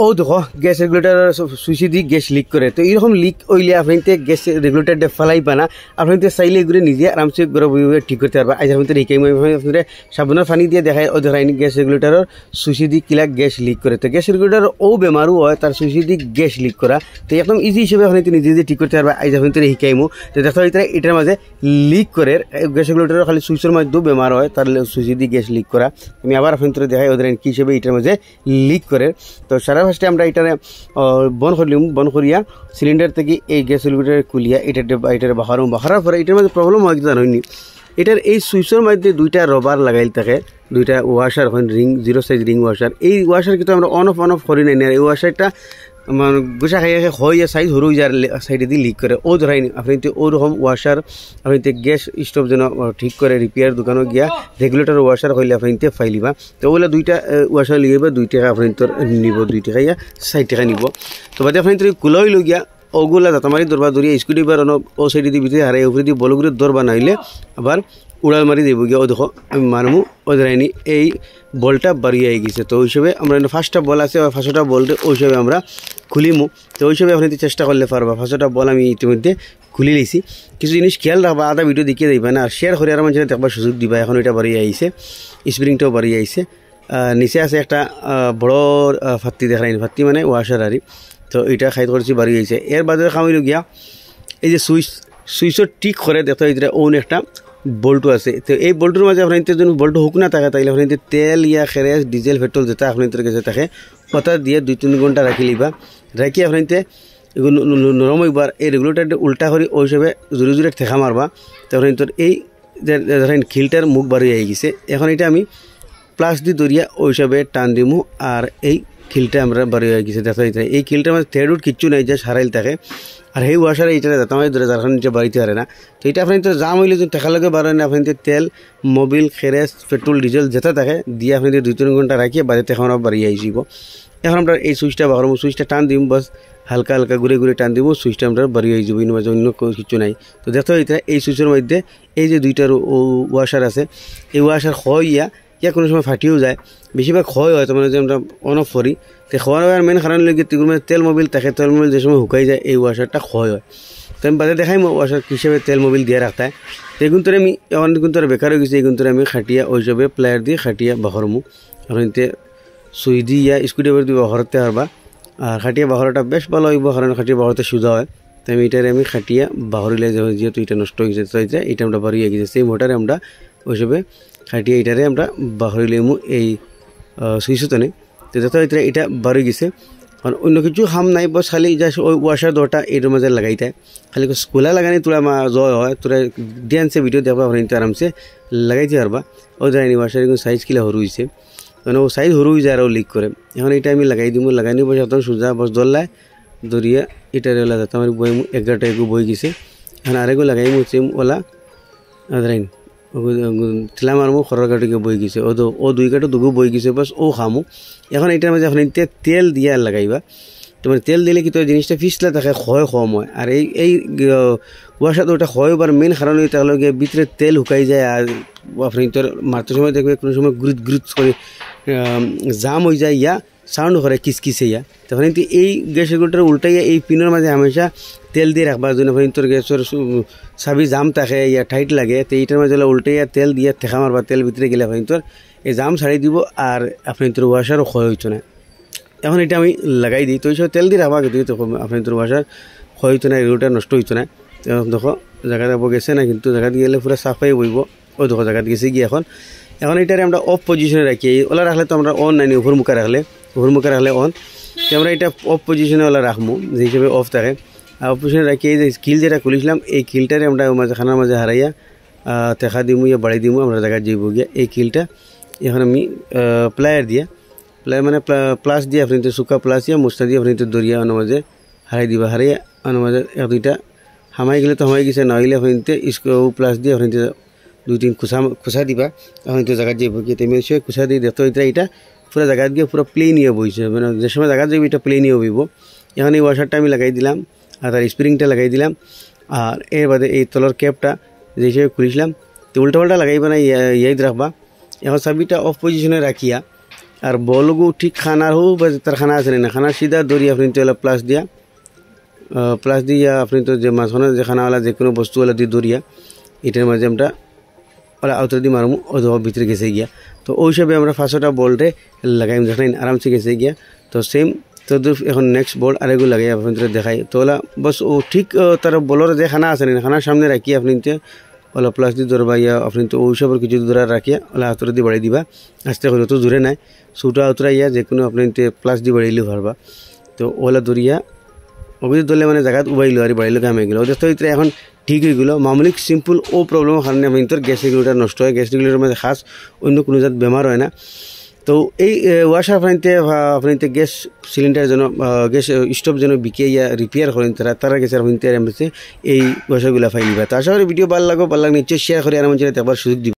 ও দেখো gas regulator switch দিয়ে gas leak করে। তো এইরকম লিক হইলে আপনি গ্যাস রেগুলেটরটা ফেলাইবা না, আপনি চাইলে এগুলো নিজে আরামসে ঘরে বই ঠিক করতে পারবা। আজ আপনি রেখে আপনার সাবধানের পানি দিয়ে দেখায় ও ধরাইনি গ্যাস রেগুলেটরের সুইচ দিয়ে কিলা গ্যাস লিক করে। তো গ্যাস রেগুলেটর ও বেমারও হয় তার সুইচ দিয়ে গ্যাস লিক করা। তো একদম ইজি হিসেবে আপনি নিজে নিজে ঠিক করতে পারবা। আজ আপনি শিখাইমু তো দেখা হইতে এটার মাঝে লিক করে গ্যাস রেগুলেটর খালি সুইচের মধ্যেও বেমার হয় তার সুইচ দিয়ে গ্যাস লিক করা। আমি আবার আপনি দেখাই ওদের কি হিসেবে এটার মাঝে লিক করে। তো সারা ফার্স্টে আমরা এটারে বন করলিম, বন করিয়া সিলিন্ডার থেকে এই গ্যাস রেগুলেটর খুলিয়া এটার বাহারার পরে এটার মধ্যে প্রবলেম হয় জানো হয়নি। এটার এই সুইচের মধ্যে দুইটা রবার লাগাইল থাকে, দুইটা ওয়াশার হয় রিং, 0 সাইজ রিং ওয়াশার। এই ওয়াশার কিন্তু আমরা অন অফ করি নাই না। এই ওয়াশারটা গোসা খাইয়া হয়ে সাইজ হরু যার সাইডে দিয়ে লিক করে। ও ধরাইনি আপনি ওরকম ওয়াশার আপনি গ্যাস স্টোভ যেন ঠিক করে রিপেয়ার দোকানে গিয়া রেগুলেটর ওয়াশার হইলে আপনি ফাইলিবা। তো ওগুলো দুইটা ওয়াশার লিখবা, 2 টাকা আপনি নিব, 2 টাকা ইয়া 60 টাকা নিব। তো বাদে আপনি কুলাই লগিয়া ওগুলা দাঁতামারি দরবা দরিয়া স্কুটি বার ও সাইডে দিয়ে ভিতরে হারাই উপরে দিয়ে বলগুলো দরবা নাইলে আবার উড়াল মারি দেব গিয়া। ও দেখো আমি মানমু ও ধরাইনি এই বলটা বাড়িয়ে গেছে। তো ওই হিসেবে আমরা ফার্স্টটা বল আছে, ফার্স্টটা বলটা ওই হিসেবে আমরা খুলিমু। তো ওই হিসেবে আপনি চেষ্টা করলে পারবা। ফার্স্টটা বল আমি ইতিমধ্যে খুলি লিছি। কিছু জিনিস খেয়াল রাখবা, আধা ভিডিও দেখিয়ে দিবা না, আর শেয়ার করে আর মানুষের দেখবার সুযোগ দিবা। এখন এটা বাড়িয়ে আইছে, স্প্রিংটাও বাড়িয়ে আইছে। নিচে আছে একটা বড় ফাত্তি দেখাই, ফাত্তি মানে ওয়াশার আরি। তো এটা খাইত করছি বাড়িয়ে আইছে। এর বাদে খামিল গিয়া এই যে সুইচর ঠিক করে দেখতে এটা ওন একটা বল্টু আছে। তো এই বল্টুর মাঝে আপনার যদি বল্টু হুক না থাকে তাহলে আপনি তেল ইয়া খেরেস ডিজেল পেট্রোল যেটা আপনার কাছে থাকে ওটা দিয়ে 2-3 ঘন্টা রাখি লিবা। রাখি আপনি এগুলো নরম হইবার এই রেগুলেটরটা উল্টা করে ওই হিসেবে জোরে জোরে ঠেকা মারবা। তখন এই ধরেন খিলটার মুখ বাড়িয়ে গেছে। এখন এটা আমি প্লাস দিয়ে দরিয়া ওই হিসাবে টান দিমু আর এই খিলটা আমরা বাড়িয়ে গেছে। দেখা যায় এই খিলটার মধ্যে থেডুট কিচ্ছু নাই, যা সারাইল থাকে। আর সেই ওয়াশারে এইটা দাঁতামাই ধরে যার কারণে এটা বাড়িতে পারে না। তো এটা আপনি জাম হইলে যদি টেকা লাগে বাড়ে না, আপনি তেল মোবিল খেরেস পেট্রোল ডিজেল যেটা থাকে দিয়ে আপনি 2-3 ঘন্টা রাখিয়ে বাড়িতে এখন বাড়িয়ে আইসিব। এখন আমরা এই সুইচটা বাড়াবো, সুইচটা টান দিম, বাস হালকা হালকা ঘুরে ঘুরে টান দিব, সুইচটা আমরা বাড়িয়ে যাব। এর মাঝে অন্য কিছু নাই। তো দেখতে এটা এই সুইচের মধ্যে এই যে দুইটার ওয়াশার আছে, এই ওয়াশার ইয়া কোনো সময় ফাটিয়েও যায়, বেশিরভাগ ক্ষয় হয়। তো মানে যে আমরা অন অফ করি তো ক্ষয় হওয়ার মেন কারণ লাগে তেল মোবিল থাকে, তেল মোবিল যে সময় শুকাই যায় এই ওয়াশারটা ক্ষয় হয়। তো আমি বাদে দেখাই ওয়াশার হিসেবে তেল মোবিল দিয়ে রাখতে হয়। তো এই গুণতরে আমি এখন কিন্তু বেকার হয়ে গেছি, এই গুণতরে আমি খাটিয়া ওই হিসাবে প্লেয়ার দিয়ে খাটিয়া বাহরমু। এখন সুই দিয়া স্কুটিবার দিয়ে বাহরতে পারবা। আর খাটিয়া বাহরটা বেশ ভালো হইব, কারণ খাটিয়া বাহরতে সোজা হয়। তো আমি এটারে আমি খাটিয়া বাহরিলে যেহেতু এটা নষ্ট হয়ে গেছে, তো এটা আমরা বাড়িয়ে গেছে সেই মোটারে আমরা ওই হিসেবে খাটিয়ে এটারে আমরা বাহরিলেমু এই সুইচতনে। তো যত এটা বাড়ি গেছে, কারণ অন্য কিছু হাম নাই, বস খালি জাস্ট ওই ওয়াশার দরটা এর মাঝে লাগাই দেয়। খালি স্কুলা লাগানি তোরা জয় হয়, তোরা ডিয়ানসে ভিডিও দেখবা আরামসে লাগাইতে পারবা। ও যায়নি ওয়াশার সাইজ কিলা সরু হয়েছে, মানে ও সাইজ সরু হয়ে যায় আর ও লিক করে। এখন এটা আমি লাগাই দিব, লাগাই নিব তখন সোজা বস দরলায় দরিয়া এটার ওলা যাতে আমার বই 11টা এগু বই গেছে। এখন আরেকু লাগাই সেম ওলা ধরেন ঠেলা মারমু খরার কাটিকে বই গেছে, ও 2 কাটো দুগু বই গেছে, বাস ও খামু। এখন এটার মাঝে আপনি তেল দিয়ে লাগাইবা। তোমার তেল দিলে কি তো জিনিসটা ফিসলা থাকে, ক্ষয় কম হয়। আর এই ওয়াশার ওটা ক্ষয় হবার মেন কারণ তাহলে গিয়ে ভিতরে তেল শুকাই যায়। আর আপনি তোর মারতে সময় দেখবে কোনো সময় গুরুত করে জাম হয়ে যায়, ইয়া সাউন্ড করে কিসকিসে ইয়া। তখন এই গ্যাস রেগুলেটর উল্টাইয়া এই পিনের মাঝে হামেশা তেল দিয়ে রাখবার জন্য আপনি তোর গ্যাসের সাবি জাম থাকে ইয়া টাইট লাগে। তো এইটার মাঝে উল্টাইয়া তেল দিয়ে ঠেকা মারবা, তেল ভিতরে গেলে আপনি তোর এই জাম ছাড়িয়ে দিব আর আপনি তোর ওয়াশারও ক্ষয় হইতো না। এখন এটা আমি লাগাই দিই, তো এই সব তেল দিয়ে রাখবা কিন্তু তখন আপনি তোর ওয়াশার ক্ষয় হইতো না, রেগুলেটর নষ্ট হইতো না। দেখো জায়গাটা গেছে না, কিন্তু জায়গাতে গেলে পুরো সাফাই বইব। ও দেখো জায়গাতে গেছে গিয়ে এখন এটারে আমরা অফ পজিশনে রাখি। ওলা রাখলে তো আমরা অন নাই, উপরমুখে রাখলে অন। তো আমরা এটা অফ পজিশনে ওলা রাখবো, যে হিসেবে অফ থাকে। আর অফ পজিশনে রাখি এই যে কিল যেটা খুলেছিলাম এই কিলটারে আমরা মাঝে খানার মাঝে হারাইয়া টেকা দিমু ইয়া বাড়াই দিমু, আমরা জায়গায় যাইব গিয়া। এই কিলটা এখন আমি প্লায়ার মানে প্লাস দিয়ে আপনি শুকা প্লাস দিয়া মুস্তা দিয়ে আপনি দরিয়া অন্য মাঝে হারাই দিবা। হারাইয়া অন্য মাঝে 1-2টা হামাই গেলে তো হামাই গেছে, নইলে আপনি প্লাস দিয়ে আপনি 2-3 খুসা দিবা। এখন তো জায়গা যাইব গিয়ে তেমনি খুসা দিয়ে দেখতে এটা পুরো জায়গা গিয়ে পুরো প্লেন ইয়ে বইছে, মানে যে সময় জায়গা যাইব এটা প্লেন ইয়ে বইব। এখন এই ওয়াশারটা আমি লাগাই দিলাম আর তার স্প্রিংটা লাগাই দিলাম। আর এর বাদে এই তলার ক্যাপটা যে হিসেবে খুলেছিলাম তো উল্টা পাল্টা লাগাইবা না, ইয়াদ রাখবা। এখন চাবিটা অফ পজিশনে রাখিয়া আর বলগু ঠিক খানার হোক বা তার খানা আছে না খানা সিধা দড়ি আপনি তো প্লাস দিয়া প্লাস দিয়া আপনি তো যে মাঝখানে যে খানাওয়ালা যে কোনো বস্তুওয়ালা দিয়ে দড়িয়া এটার মাঝে আমরা ওলা আউতর দিয়ে মারমু অথবা ভিতরে গেছে গিয়া তো ওই হিসাবে আমরা ফার্স্টটা বলটে লাগাইম দেখেন আরামসে গেছে গিয়া তো সেম তো এখন নেক্সট বল আরেকগুলো লাগাই আপনাদের দেখাই তো ওলা বস ও ঠিক তার বলর যে খানা আছে না খানার সামনে রাখি আপনি ওলা প্লাস দিয়ে ধরবা ইয়া আপনি তো ওই হিসাবের কিছু ধরা রাখিয়া ওলা আউতর দিয়ে বাড়াই দিবা আস্তে করে তো জোরে নাই সুটা আউতরা ইয়া যে কোনো আপনি প্লাস দিয়ে বাড়াইলেও পারবা তো ওলা দরিয়া অভিযোগ ধরলে মানে জায়গাত উবাইলো আর বাড়িলো কামে গেলো ওদের তো এখন ঠিক হয়ে গেলো মামুলিক সিম্পল ও প্রবলেমের কারণে আমি তোর গ্যাস রেগুলেটার নষ্ট হয় গ্যাস রেগুলেটার মধ্যে খাস অন্য কোনো জাত বেমার হয় না তো এই ওয়াশার আপনিতে গ্যাস সিলিন্ডার যেন গ্যাস স্টোভ যেন বিকে ইয়া রিপেয়ার করেন তারা গ্যাসের আপনি এই ওয়াশারগুলো ফাইলিবা তো আশা করি ভিডিও ভালো লাগো নিশ্চয়ই শেয়ার করে আর আমার একবার সুযোগ দিব